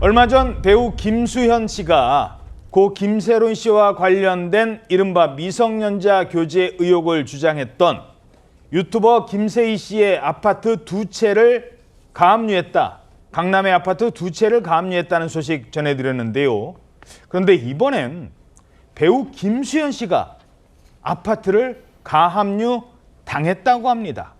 얼마 전 배우 김수현 씨가 고 김세론 씨와 관련된 이른바 미성년자 교제 의혹을 주장했던 유튜버 김세희 씨의 아파트 2채를 가압류했다. 강남의 아파트 2채를 가압류했다는 소식 전해드렸는데요. 그런데 이번엔 배우 김수현 씨가 아파트를 가압류 당했다고 합니다.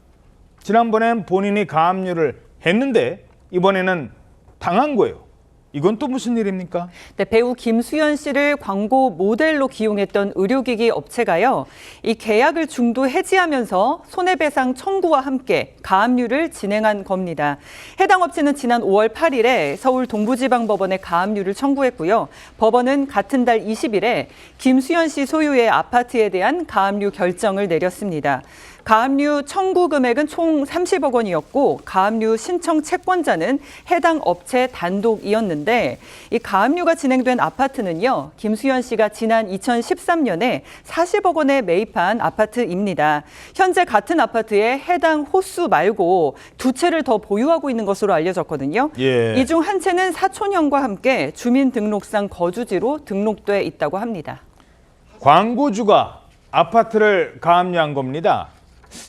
지난번엔 본인이 가압류를 했는데 이번에는 당한 거예요. 이건 또 무슨 일입니까? 네, 배우 김수현 씨를 광고 모델로 기용했던 의료기기 업체가요. 이 계약을 중도 해지하면서 손해배상 청구와 함께 가압류를 진행한 겁니다. 해당 업체는 지난 5월 8일에 서울 동부지방법원에 가압류를 청구했고요. 법원은 같은 달 20일에 김수현 씨 소유의 아파트에 대한 가압류 결정을 내렸습니다. 가압류 청구 금액은 총 30억 원이었고 가압류 신청 채권자는 해당 업체 단독이었는데 이 가압류가 진행된 아파트는요. 김수현 씨가 지난 2013년에 40억 원에 매입한 아파트입니다. 현재 같은 아파트에 해당 호수 말고 2채를 더 보유하고 있는 것으로 알려졌거든요. 이 중 한 채는 사촌형과 함께 주민등록상 거주지로 등록돼 있다고 합니다. 광고주가 아파트를 가압류한 겁니다.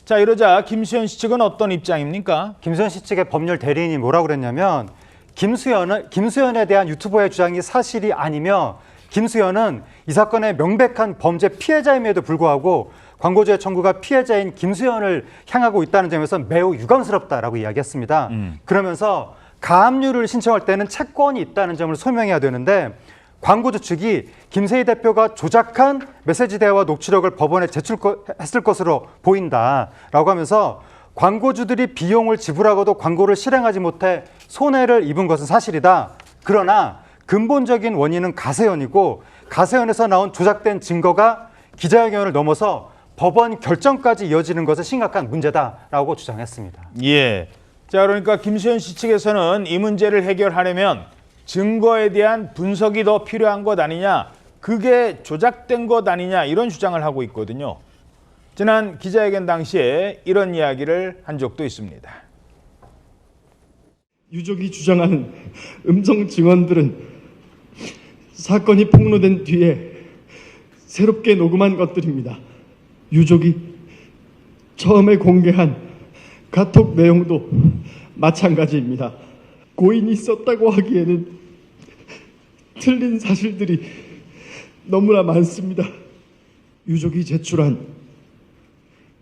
자, 이러자 김수현 씨 측은 어떤 입장입니까? 김수현 씨 측의 법률 대리인이 뭐라고 그랬냐면 김수현에 대한 유튜버의 주장이 사실이 아니며 김수현은 이 사건의 명백한 범죄 피해자임에도 불구하고 광고주의 청구가 피해자인 김수현을 향하고 있다는 점에서 매우 유감스럽다라고 이야기했습니다. 그러면서 가압류를 신청할 때는 채권이 있다는 점을 소명해야 되는데 광고주 측이 김세희 대표가 조작한 메시지 대화와 녹취록을 법원에 제출했을 것으로 보인다라고 하면서 광고주들이 비용을 지불하고도 광고를 실행하지 못해 손해를 입은 것은 사실이다. 그러나 근본적인 원인은 가세현이고 가세현에서 나온 조작된 증거가 기자회견을 넘어서 법원 결정까지 이어지는 것은 심각한 문제다라고 주장했습니다. 예. 자, 그러니까 김수현 씨 측에서는 이 문제를 해결하려면 증거에 대한 분석이 더 필요한 것 아니냐, 그게 조작된 것 아니냐 이런 주장을 하고 있거든요. 지난 기자회견 당시에 이런 이야기를 한 적도 있습니다. 유족이 주장하는 음성 증언들은 사건이 폭로된 뒤에 새롭게 녹음한 것들입니다. 유족이 처음에 공개한 카톡 내용도 마찬가지입니다. 고인이 썼다고 하기에는 틀린 사실들이 너무나 많습니다. 유족이 제출한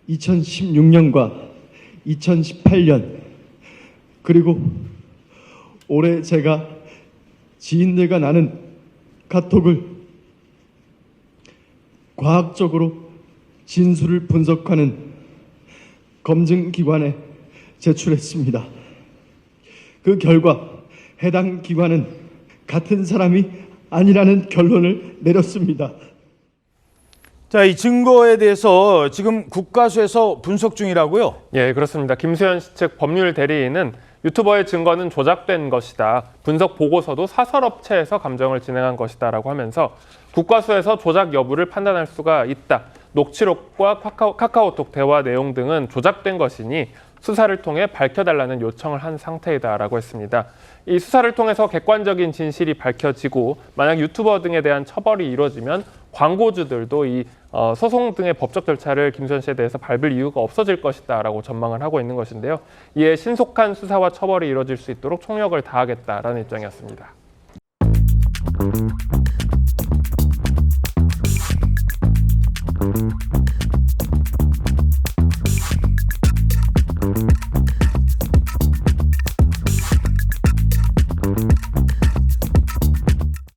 2016년과 2018년 그리고 올해 제가 지인들과 나눈 카톡을 과학적으로 진술을 분석하는 검증기관에 제출했습니다. 그 결과 해당 기관은 같은 사람이 아니라는 결론을 내렸습니다. 자, 이 증거에 대해서 지금 국가수에서 분석 중이라고요? 예, 그렇습니다. 김수현 씨 측 법률 대리인은 유튜버의 증거는 조작된 것이다. 분석 보고서도 사설업체에서 감정을 진행한 것이다라고 하면서 국가수에서 조작 여부를 판단할 수가 있다. 녹취록과 카카오톡 대화 내용 등은 조작된 것이니 수사를 통해 밝혀달라는 요청을 한 상태이다라고 했습니다. 이 수사를 통해서 객관적인 진실이 밝혀지고 만약 유튜버 등에 대한 처벌이 이루어지면 광고주들도 이 소송 등의 법적 절차를 김수현 씨에 대해서 밟을 이유가 없어질 것이다라고 전망을 하고 있는 것인데요. 이에 신속한 수사와 처벌이 이루어질 수 있도록 총력을 다하겠다라는 입장이었습니다.